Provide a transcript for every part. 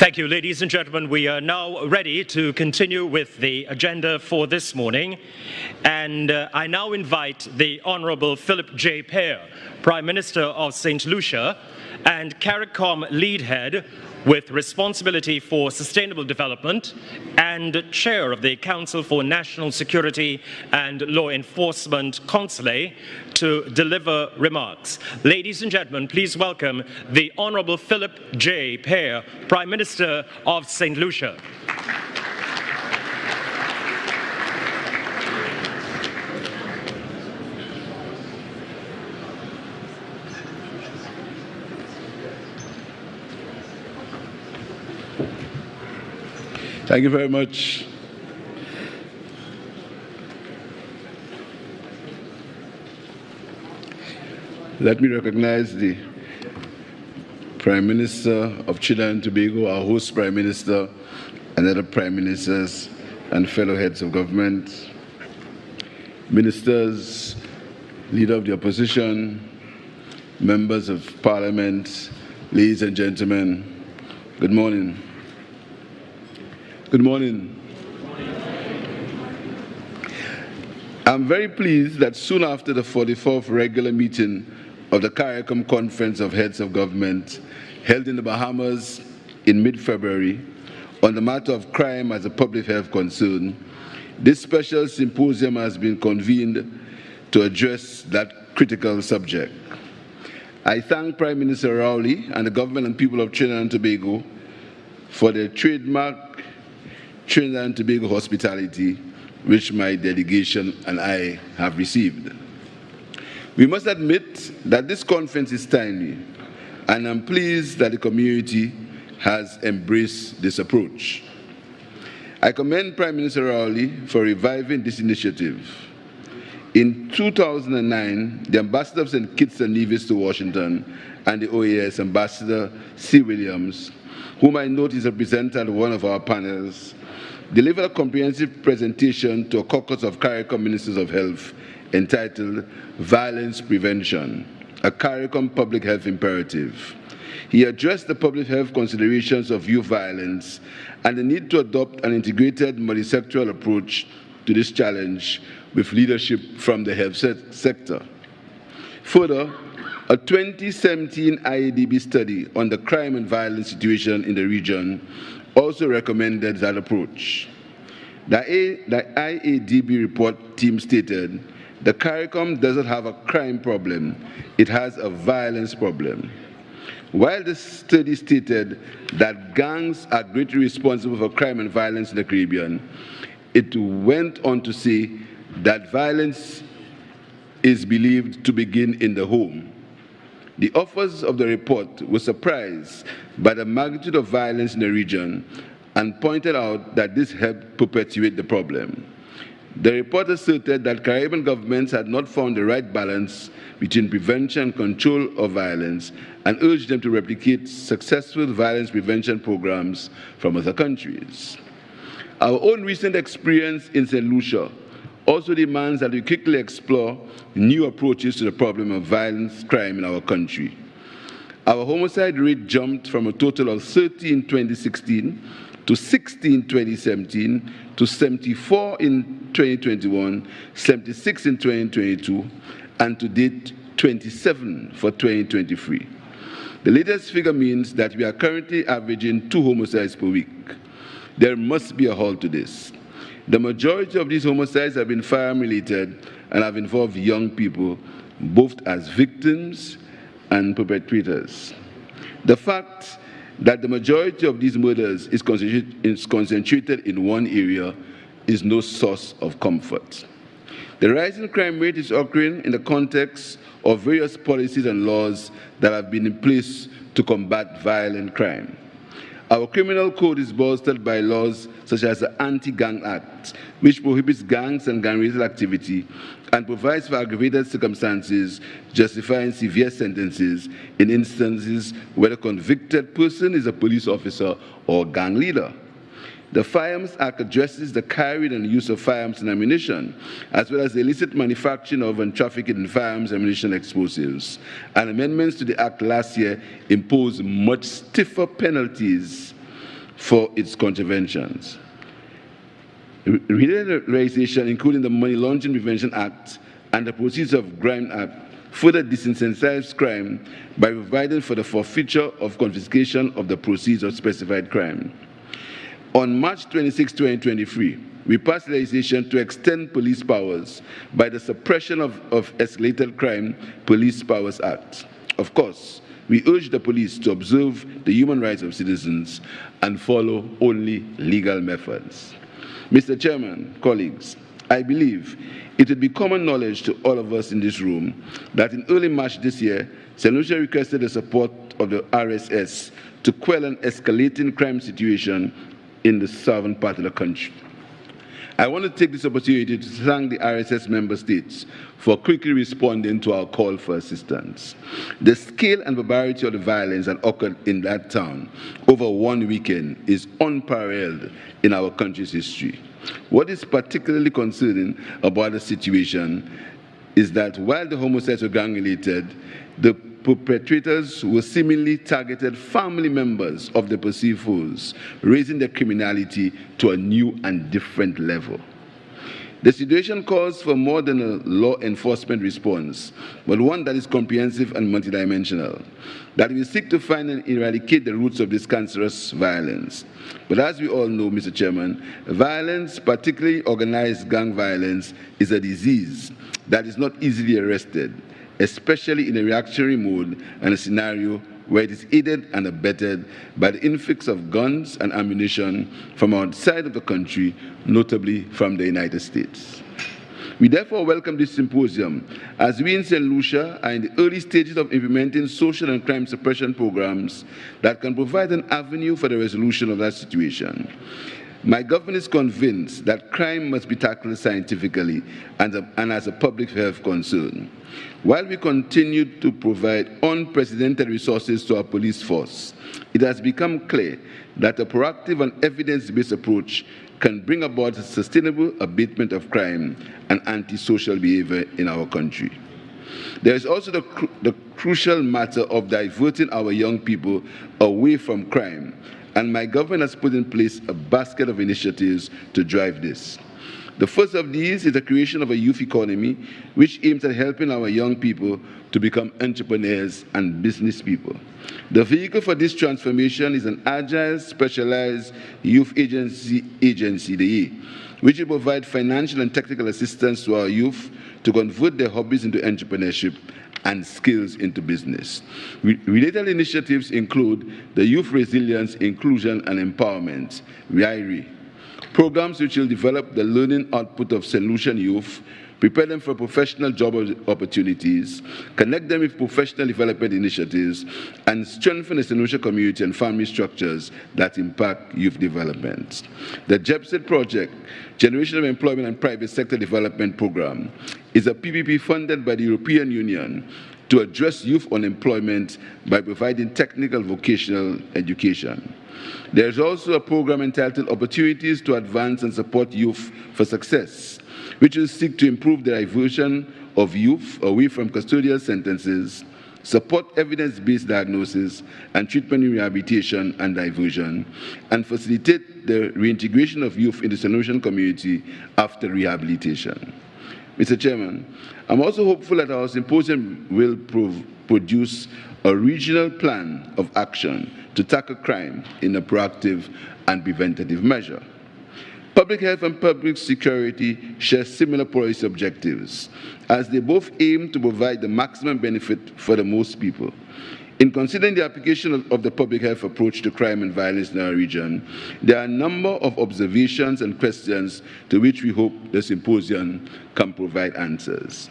Thank you, ladies and gentlemen. We are now ready to continue with the agenda for this morning. And I now invite the Honorable Philip J. Pierre, Prime Minister of St. Lucia and CARICOM lead head with responsibility for sustainable development and chair of the Council for National Security and Law Enforcement Consulae, to deliver remarks. Ladies and gentlemen, please welcome the Honorable Philip J. Pierre, Prime Minister of St. Lucia. Thank you very much. Let me recognize the Prime Minister of Trinidad and Tobago, our host Prime Minister, and other Prime Ministers and fellow heads of government, ministers, leader of the opposition, members of Parliament, ladies and gentlemen, good morning. Good morning. I'm very pleased that soon after the 44th regular meeting of the CARICOM Conference of Heads of Government held in the Bahamas in mid-February on the matter of crime as a public health concern, this special symposium has been convened to address that critical subject. I thank Prime Minister Rowley and the government and people of Trinidad and Tobago for their trademark Trinidad and Tobago hospitality, which my delegation and I have received. We must admit that this conference is timely, and I'm pleased that the community has embraced this approach. I commend Prime Minister Rowley for reviving this initiative. In 2009, the Ambassador of St. Kitts and Nevis to Washington and the OAS, Ambassador C. Williams, whom I note is represented at one of our panels, delivered a comprehensive presentation to a caucus of CARICOM Ministers of Health entitled Violence Prevention, a CARICOM Public Health Imperative. He addressed the public health considerations of youth violence and the need to adopt an integrated multisectoral approach to this challenge with leadership from the health sector. Further, a 2017 IADB study on the crime and violence situation in the region also recommended that approach. The IADB report team stated, the CARICOM doesn't have a crime problem, it has a violence problem. While the study stated that gangs are greatly responsible for crime and violence in the Caribbean, it went on to say that violence is believed to begin in the home. The authors of the report were surprised by the magnitude of violence in the region and pointed out that this helped perpetuate the problem. The report asserted that Caribbean governments had not found the right balance between prevention and control of violence and urged them to replicate successful violence prevention programs from other countries. Our own recent experience in St. Lucia also demands that we quickly explore new approaches to the problem of violence crime in our country. Our homicide rate jumped from a total of 30 in 2016 to 60 in 2017 to 74 in 2021, 76 in 2022, and to date 27 for 2023. The latest figure means that we are currently averaging 2 homicides per week. There must be a halt to this. The majority of these homicides have been firearm-related and have involved young people, both as victims and perpetrators. The fact that the majority of these murders is concentrated in one area is no source of comfort. The rising crime rate is occurring in the context of various policies and laws that have been in place to combat violent crime. Our criminal code is bolstered by laws such as the Anti-Gang Act, which prohibits gangs and gang-related activity and provides for aggravated circumstances justifying severe sentences in instances where the convicted person is a police officer or gang leader. The Firearms Act addresses the carrying and use of firearms and ammunition, as well as the illicit manufacturing of and trafficking in firearms, ammunition, and explosives. And amendments to the Act last year imposed much stiffer penalties for its contraventions. Related legislation, including the Money Laundering Prevention Act and the Proceeds of Crime Act, further disincentivize crime by providing for the forfeiture of confiscation of the proceeds of specified crime. On March 26, 2023, we passed legislation to extend police powers by the Suppression of Escalated Crime Police Powers Act. Of course, we urge the police to observe the human rights of citizens and follow only legal methods. Mr. Chairman, colleagues, I believe it would be common knowledge to all of us in this room that in early March this year, St. Lucia requested the support of the RSS to quell an escalating crime situation in the southern part of the country. I want to take this opportunity to thank the RSS member states for quickly responding to our call for assistance. The scale and barbarity of the violence that occurred in that town over one weekend is unparalleled in our country's history. What is particularly concerning about the situation is that while the homicides were gang-related, the perpetrators were seemingly targeted family members of the perceived foes, raising their criminality to a new and different level. The situation calls for more than a law enforcement response, but one that is comprehensive and multidimensional, that will seek to find and eradicate the roots of this cancerous violence. But as we all know, Mr. Chairman, violence, particularly organized gang violence, is a disease that is not easily arrested, especially in a reactionary mode and a scenario where it is aided and abetted by the influx of guns and ammunition from outside of the country, notably from the United States. We therefore welcome this symposium, as we in St. Lucia are in the early stages of implementing social and crime suppression programs that can provide an avenue for the resolution of that situation. My government is convinced that crime must be tackled scientifically and as a public health concern. While we continue to provide unprecedented resources to our police force, it has become clear that a proactive and evidence-based approach can bring about a sustainable abatement of crime and antisocial behavior in our country. There is also the crucial matter of diverting our young people away from crime, and my government has put in place a basket of initiatives to drive this. The first of these is the creation of a youth economy, which aims at helping our young people to become entrepreneurs and business people. The vehicle for this transformation is an agile, specialized youth agency, the YE, which will provide financial and technical assistance to our youth to convert their hobbies into entrepreneurship and skills into business. Related initiatives include the Youth Resilience, Inclusion and Empowerment, YIRE, programs which will develop the learning output of St. Lucian youth, prepare them for professional job opportunities, connect them with professional development initiatives, and strengthen the St. Lucia community and family structures that impact youth development. The JEPSIT project, Generation of Employment and Private Sector Development Program, is a PPP funded by the European Union to address youth unemployment by providing technical vocational education. There is also a program entitled Opportunities to Advance and Support Youth for Success, which will seek to improve the diversion of youth away from custodial sentences, support evidence-based diagnosis and treatment in rehabilitation and diversion, and facilitate the reintegration of youth in the St. Lucian community after rehabilitation. Mr. Chairman, I'm also hopeful that our symposium will produce a regional plan of action to tackle crime in a proactive and preventative measure. Public health and public security share similar policy objectives, as they both aim to provide the maximum benefit for the most people. In considering the application of the public health approach to crime and violence in our region, there are a number of observations and questions to which we hope the symposium can provide answers.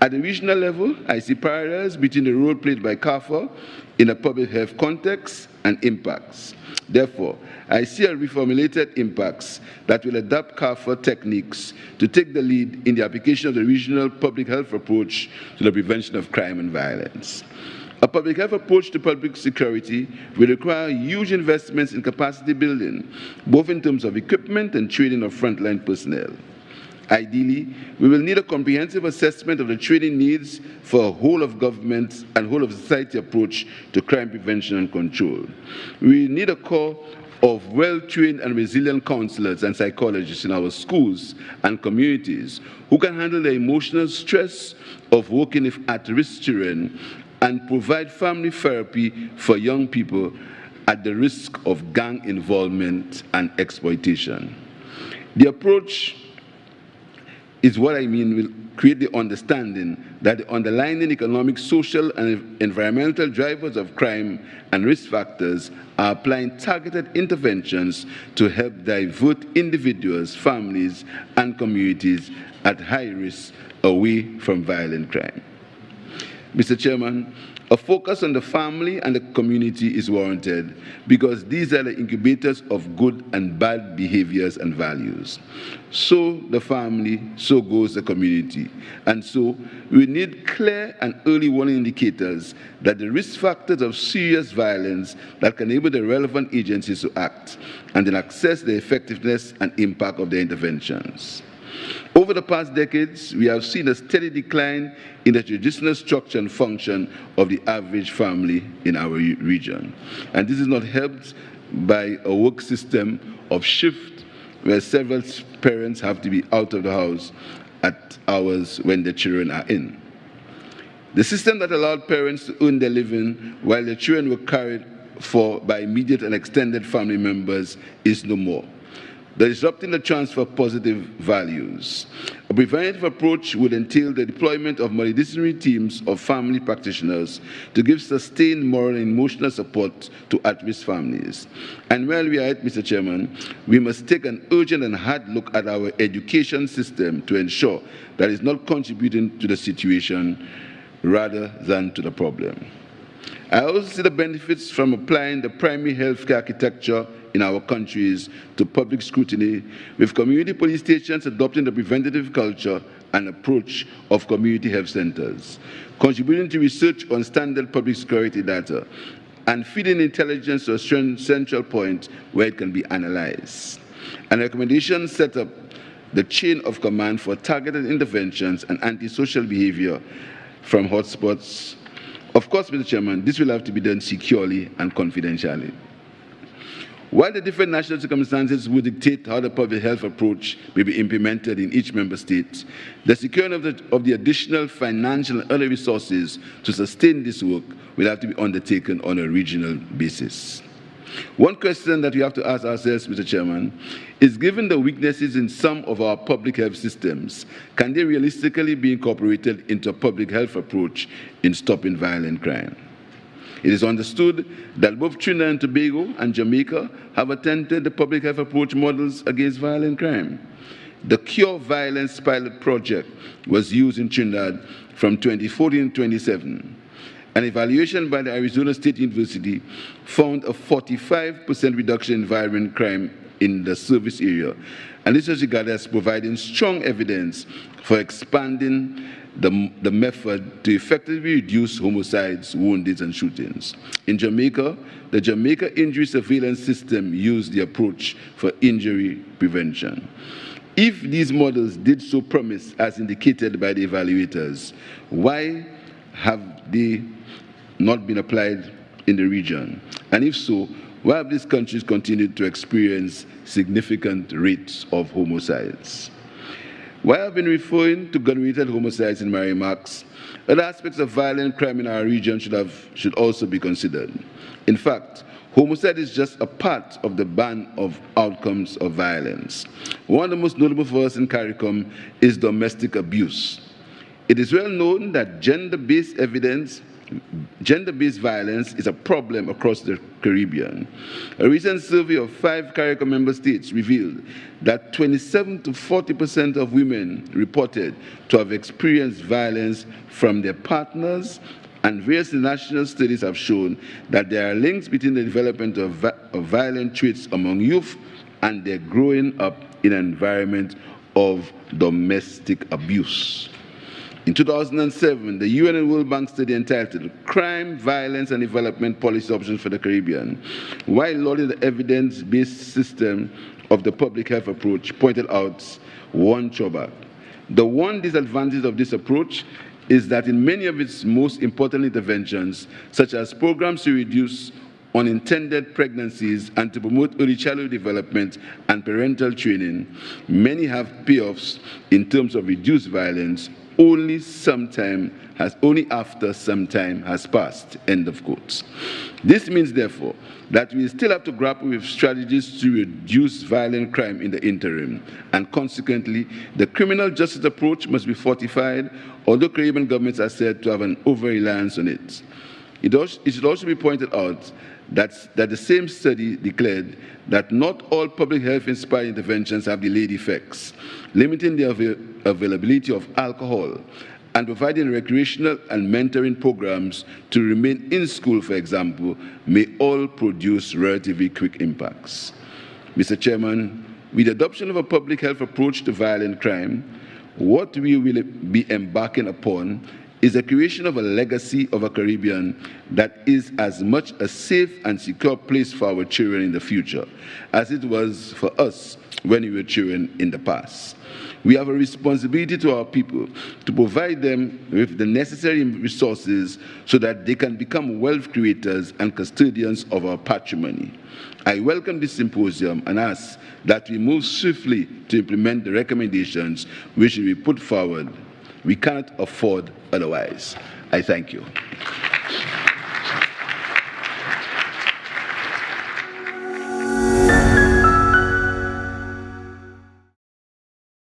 At the regional level, I see parallels between the role played by CARICOM in a public health context and impacts. Therefore, I see a reformulated impacts that will adapt CARICOM techniques to take the lead in the application of the regional public health approach to the prevention of crime and violence. A public health approach to public security will require huge investments in capacity building, both in terms of equipment and training of frontline personnel. Ideally, we will need a comprehensive assessment of the training needs for a whole of government and whole of society approach to crime prevention and control. We need a core of well-trained and resilient counselors and psychologists in our schools and communities who can handle the emotional stress of working with at-risk children and provide family therapy for young people at the risk of gang involvement and exploitation. The approach is what I mean will create the understanding that the underlying economic, social, and environmental drivers of crime and risk factors are applying targeted interventions to help divert individuals, families, and communities at high risk away from violent crime. Mr. Chairman, a focus on the family and the community is warranted because these are the incubators of good and bad behaviors and values. So the family, so goes the community. And so we need clear and early warning indicators that the risk factors of serious violence that can enable the relevant agencies to act and then assess the effectiveness and impact of their interventions. Over the past decades, we have seen a steady decline in the traditional structure and function of the average family in our region. And this is not helped by a work system of shift where several parents have to be out of the house at hours when the children are in. The system that allowed parents to earn their living while the children were cared for by immediate and extended family members is no more. Disrupting the transfer of positive values. A preventive approach would entail the deployment of multidisciplinary teams of family practitioners to give sustained moral and emotional support to at-risk families. And while we are at, Mr. Chairman, we must take an urgent and hard look at our education system to ensure that it's not contributing to the situation rather than to the problem. I also see the benefits from applying the primary health care architecture in our countries to public scrutiny, with community police stations adopting the preventative culture and approach of community health centers, contributing to research on standard public security data, and feeding intelligence to a central point where it can be analyzed. And recommendations set up the chain of command for targeted interventions and antisocial behavior from hotspots. Of course, Mr. Chairman, this will have to be done securely and confidentially. While the different national circumstances will dictate how the public health approach may be implemented in each member state, the securing of the additional financial and other resources to sustain this work will have to be undertaken on a regional basis. One question that we have to ask ourselves, Mr. Chairman, is given the weaknesses in some of our public health systems, can they realistically be incorporated into a public health approach in stopping violent crime? It is understood that both Trinidad and Tobago and Jamaica have attempted the public health approach models against violent crime. The Cure Violence pilot project was used in Trinidad from 2014 to 2017. An evaluation by the Arizona State University found a 45% reduction in violent crime in the service area. And this was regarded as providing strong evidence for expanding the method to effectively reduce homicides, woundings, and shootings. In Jamaica, the Jamaica Injury Surveillance System used the approach for injury prevention. If these models did so promise as indicated by the evaluators, why have they not been applied in the region? And if so, why have these countries continued to experience significant rates of homicides? While I've been referring to gun-related homicides in my remarks, other aspects of violent crime in our region should also be considered. In fact, homicide is just a part of the band of outcomes of violence. One of the most notable for us in CARICOM is domestic abuse. It is well known that gender-based violence is a problem across the Caribbean. A recent survey of 5 CARICOM member states revealed that 27 to 40% of women reported to have experienced violence from their partners, and various national studies have shown that there are links between the development of violent traits among youth and their growing up in an environment of domestic abuse. In 2007, the UN and World Bank study entitled Crime, Violence and Development Policy Options for the Caribbean, while lauding the evidence-based system of the public health approach, pointed out one drawback. The one disadvantage of this approach is that in many of its most important interventions, such as programs to reduce unintended pregnancies, and to promote early childhood development and parental training, many have payoffs in terms of reduced violence only after some time has passed, end of quotes. This means, therefore, that we still have to grapple with strategies to reduce violent crime in the interim, and consequently, the criminal justice approach must be fortified, although Caribbean governments are said to have an over-reliance on it. It should also be pointed out that the same study declared that not all public health-inspired interventions have delayed effects. Limiting the availability of alcohol and providing recreational and mentoring programs to remain in school, for example, may all produce relatively quick impacts. Mr. Chairman, with the adoption of a public health approach to violent crime, what we will be embarking upon is the creation of a legacy of a Caribbean that is as much a safe and secure place for our children in the future as it was for us when we were children in the past. We have a responsibility to our people to provide them with the necessary resources so that they can become wealth creators and custodians of our patrimony. I welcome this symposium and ask that we move swiftly to implement the recommendations which will be put forward. We cannot afford otherwise. I thank you.